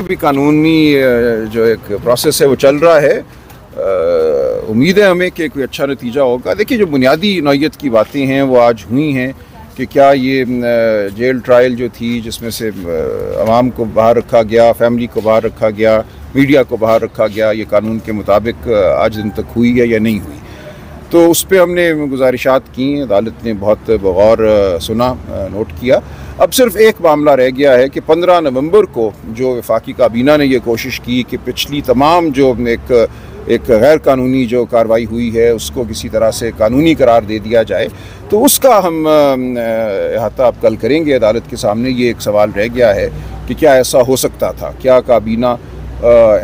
भी कानूनी जो एक प्रोसेस है वो चल रहा है। उम्मीद है हमें कि कोई अच्छा नतीजा होगा। देखिए, जो बुनियादी नौयत की बातें हैं वो आज हुई हैं कि क्या ये जेल ट्रायल जो थी जिसमें से अवाम को बाहर रखा गया, फैमिली को बाहर रखा गया, मीडिया को बाहर रखा गया, ये कानून के मुताबिक आज दिन तक हुई है या नहीं हुई। तो उस पर हमने गुजारिशात की, अदालत ने बहुत बगौर सुना, नोट किया। अब सिर्फ एक मामला रह गया है कि 15 नवंबर को जो वफाकी काबीना ने ये कोशिश की कि पिछली तमाम जो एक गैर कानूनी जो कार्रवाई हुई है उसको किसी तरह से कानूनी करार दे दिया जाए, तो उसका हम अहाता अब कल करेंगे अदालत के सामने। ये एक सवाल रह गया है कि क्या ऐसा हो सकता था, क्या काबीना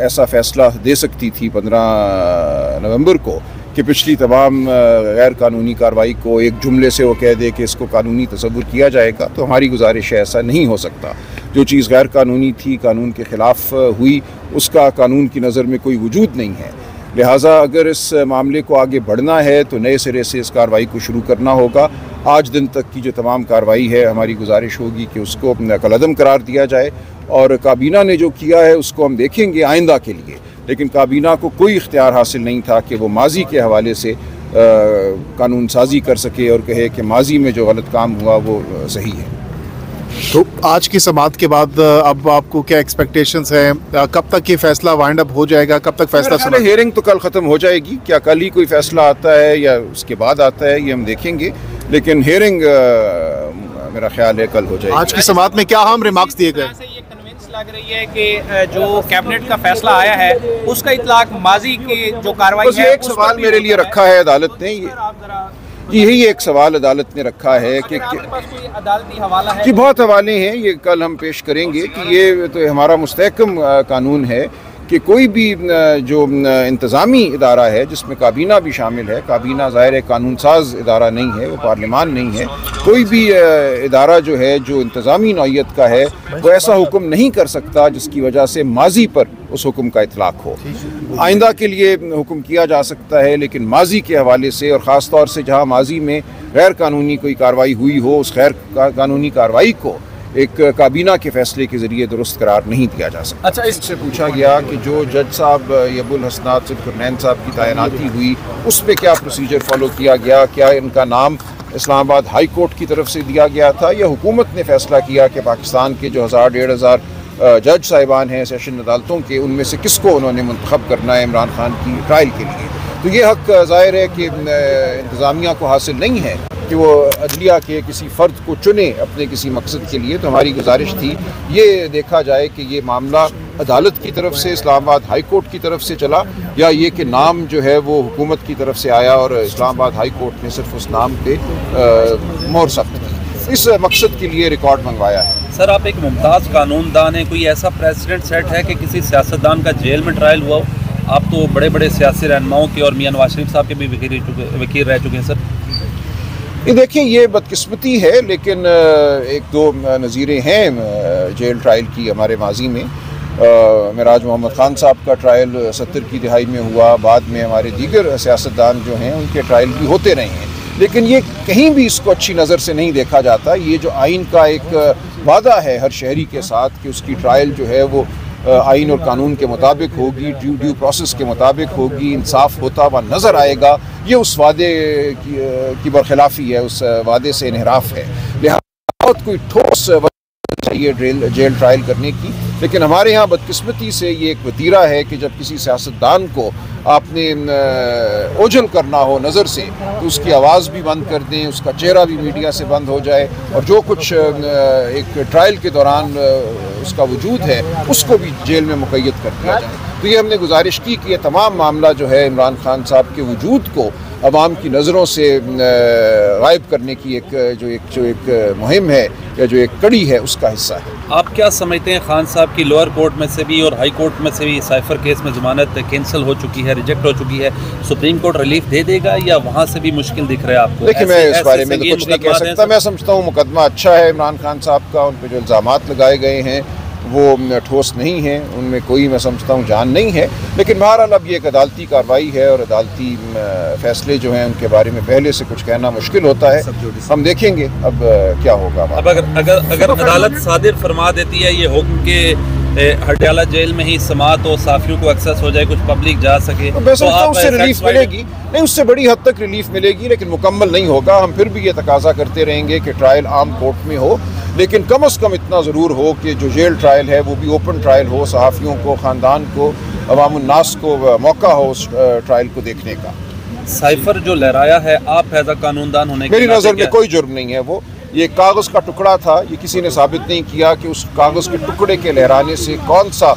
ऐसा फ़ैसला दे सकती थी 15 नवंबर को कि पिछली तमाम गैर कानूनी कार्रवाई को एक जुमले से वो कह दे कि इसको कानूनी तसव्वुर किया जाएगा। तो हमारी गुजारिश है ऐसा नहीं हो सकता। जो चीज़ गैर कानूनी थी, कानून के ख़िलाफ़ हुई, उसका कानून की नज़र में कोई वजूद नहीं है। लिहाजा अगर इस मामले को आगे बढ़ना है तो नए सिरे से इस कार्रवाई को शुरू करना होगा। आज दिन तक की जो तमाम कार्रवाई है, हमारी गुजारिश होगी कि उसको कलअदम करार दिया जाए, और काबीना ने जो किया है उसको हम देखेंगे आइंदा के लिए। लेकिन काबीना को कोई इख्तियार हासिल नहीं था कि वो माजी के हवाले से कानून साजी कर सके और कहे कि माजी में जो गलत काम हुआ वो सही है। तो आज की समाअत के बाद अब आपको क्या एक्सपेक्टेशंस हैं? कब तक ये फैसला वाइंड अप हो जाएगा? कब तक फैसला सुना? हियरिंग तो कल ख़त्म हो जाएगी। क्या कल ही कोई फैसला आता है या उसके बाद आता है, ये हम देखेंगे। लेकिन हियरिंग मेरा ख्याल है कल हो जाएगी। आज की समाअत में क्या अहम रिमार्क्स दिए गए? लग रही है कि जो कैबिनेट का फैसला आया है उसका इतलाक माजी की जो कार्रवाई है। एक सवाल मेरे लिए रखा है अदालत ने, यही एक सवाल अदालत ने रखा है कि कोई अदालती हवाला है? जी, बहुत हवाले हैं, ये कल हम पेश करेंगे कि ये तो हमारा मुस्तहकम कानून है कि कोई भी जो इंतज़ामी इदारा है जिसमें काबीना भी शामिल है, काबीना ज़ाहिर है कानून साज इदारा नहीं है, वो पार्लिमान नहीं है, कोई भी इदारा जो है जो इंतज़ामी नौयत का है वो ऐसा हुक्म नहीं कर सकता जिसकी वजह से माजी पर उस हुक्म का इतलाक हो। आइंदा के लिए हुक्म किया जा सकता है, लेकिन माजी के हवाले से और ख़ास तौर से जहाँ माजी में गैर कानूनी कोई कार्रवाई हुई हो, उस गैर कानूनी कार्रवाई को एक काबीना के फैसले के ज़रिए दुरुस्त करार नहीं दिया जा सकता। अच्छा, इससे पूछा गया कि जो जज साहब अबुल हसनात जुल्करनैन साहब की तैनाती हुई उस पर क्या प्रोसीजर फॉलो किया गया, क्या इनका नाम इस्लामाबाद हाई कोर्ट की तरफ से दिया गया था या हुकूमत ने फ़ैसला किया कि पाकिस्तान के जो 1000-1500 जज साहिबान हैं सेशन अदालतों के, उनमें से किसको उन्होंने मुंतखब करना है इमरान खान की ट्रायल के लिए। तो ये हक़ ज़ाहिर है कि इंतज़ामिया को हासिल नहीं है कि वो अदलिया के किसी फ़र्द को चुने अपने किसी मकसद के लिए। तो हमारी गुजारिश थी ये देखा जाए कि ये मामला अदालत की तरफ से, इस्लामाबाद हाई कोर्ट की तरफ से चला, या ये कि नाम जो है वो हुकूमत की तरफ से आया और इस्लामाबाद हाई कोर्ट ने सिर्फ उस नाम पे मोहर सख्त की। इस मकसद के लिए रिकॉर्ड मंगवाया है। सर, आप एक मुमताज़ कानूनदान हैं, कोई ऐसा प्रेसिडेंट सेट है कि किसी सियासतदान का जेल में ट्रायल हुआ हो? आप तो बड़े बड़े सियासी रहनुमाओं के और मियां नवाज शरीफ साहब के भी वकील रह चुके हैं सर। ये देखें, ये बदकिस्मती है, लेकिन एक दो नज़ीरें हैं जेल ट्रायल की हमारे माजी में। मिराज मोहम्मद ख़ान साहब का ट्रायल 70 की दिहाई में हुआ, बाद में हमारे दीगर सियासतदान जो हैं उनके ट्रायल भी होते रहे हैं, लेकिन ये कहीं भी इसको अच्छी नज़र से नहीं देखा जाता। ये जो आइन का एक वादा है हर शहरी के साथ कि उसकी ट्रायल जो है वो आइन और कानून के मुताबिक होगी, ड्यू प्रोसेस के मुताबिक होगी, इंसाफ होता हुआ नज़र आएगा, ये उस वादे की बरखिलाफ़ी है, उस वादे से इनहराफ है। लिहाजा बहुत कोई ठोस चाहिए जेल ट्रायल करने की। लेकिन हमारे यहाँ बदकिस्मती से ये एक वतीरा है कि जब किसी सियासतदान को आपने ओझल करना हो नज़र से तो उसकी आवाज़ भी बंद कर दें, उसका चेहरा भी मीडिया से बंद हो जाए, और जो कुछ एक ट्रायल के दौरान उसका वजूद है उसको भी जेल में मुक़य्यद कर दिया जाए। तो ये हमने गुजारिश की कि ये तमाम मामला जो है इमरान खान साहब के वजूद को अवाम की नज़रों से गायब करने की एक मुहिम है या जो एक कड़ी है उसका हिस्सा है। आप क्या समझते हैं, खान साहब की लोअर कोर्ट में से भी और हाई कोर्ट में से भी साइफर केस में ज़मानत कैंसिल हो चुकी है, रिजेक्ट हो चुकी है, सुप्रीम कोर्ट रिलीफ दे देगा या वहाँ से भी मुश्किल दिख रहा है आपको? देखिए, मैं इस बारे में तो कुछ नहीं कह सकता। मैं समझता हूँ मुकदमा अच्छा है इमरान खान साहब का, उन पर जो इल्ज़ामात लगाए गए हैं वो ठोस नहीं है, उनमें कोई मैं समझता हूँ जान नहीं है। लेकिन बहरहाल अब ये एक अदालती कार्रवाई है और अदालती फैसले जो हैं उनके बारे में पहले से कुछ कहना मुश्किल होता है। हम देखेंगे अब क्या होगा। अब अगर अदालत सादिर फरमा देती है ये हुक्म के ہٹیالہ جیل میں ہی سماعت و صحافیوں کو ایکسیس ہو جائے, کچھ پبلک جا سکے, میں سمجھتا ہوں اس سے ریلیف ملے گی. نہیں, اس سے بڑی حد تک ریلیف ملے گی, لیکن مکمل نہیں ہوگا. ہم پھر بھی یہ تقاضا کرتے رہیں گے کہ ٹرائل عام کورٹ میں ہو, لیکن کم از کم اتنا ضرور ہو کہ جو جیل ٹرائل ہے وہ بھی اوپن ٹرائل ہو, صحافیوں کو, خاندان کو, عوام الناس کو موقع ہو اس ٹرائل کو دیکھنے کا. سائفر جو لہرایا ہے, آپ ایز اے قانون دان ہونے کے میری نظر میں کوئی جرم نہیں ہے. وہ یہ کاغذ کا ٹکڑا تھا, یہ کسی نے ثابت نہیں کیا کہ اس کاغذ کے ٹکڑے کے لہرانے سے کون سا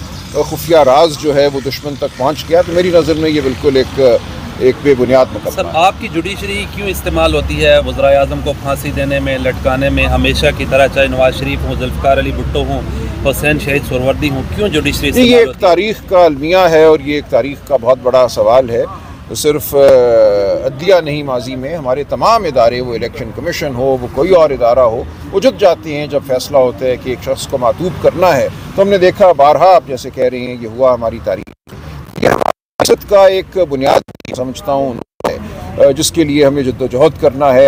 خفیہ راز جو ہے وہ دشمن تک پہنچ گیا. تو میری نظر میں یہ بالکل ایک بے بنیاد مقدمہ. سر, آپ کی جوڈیشری کیوں استعمال ہوتی ہے وزرائے اعظم کو پھانسی دینے میں, لٹکانے میں, ہمیشہ کی طرح, چاہے نواز شریف ہوں, ذوالفقار علی بھٹو ہوں, حسین شہید سہروردی ہوں, کیوں جوڈیشری استعمال یہ ہوتی ہے؟ ایک تاریخ کا المیہ ہے اور یہ ایک تاریخ کا بہت بڑا سوال ہے. صرف عدلیہ نہیں, ماضی میں ہمارے تمام ادارے, وہ الیکشن کمیشن ہو, وہ کوئی اور ادارہ ہو, وہ جت جاتے ہیں جب فیصلہ ہوتا ہے کہ ایک شخص کو معطوب کرنا ہے. تو ہم نے دیکھا بارہا, آپ جیسے کہہ رہے ہیں, یہ ہوا ہماری تاریخ. یہ ہماری سیاست کا ایک بنیاد سمجھتا ہوں جس کے لیے ہمیں جدوجہد کرنا ہے.